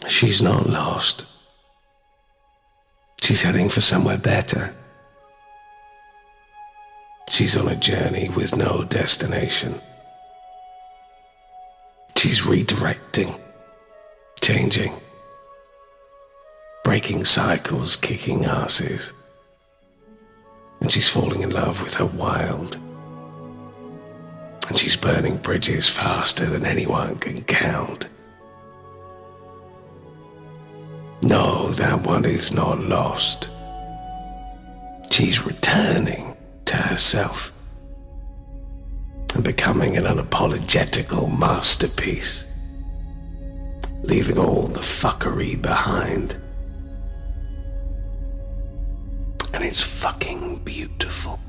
She's not lost. She's heading for somewhere better. She's on a journey with no destination. She's redirecting, changing, breaking cycles, kicking asses. And she's falling in love with her wild. And she's burning bridges faster than anyone can count. No, that one is not lost. She's returning to herself and becoming an unapologetical masterpiece, leaving all the fuckery behind. And it's fucking beautiful.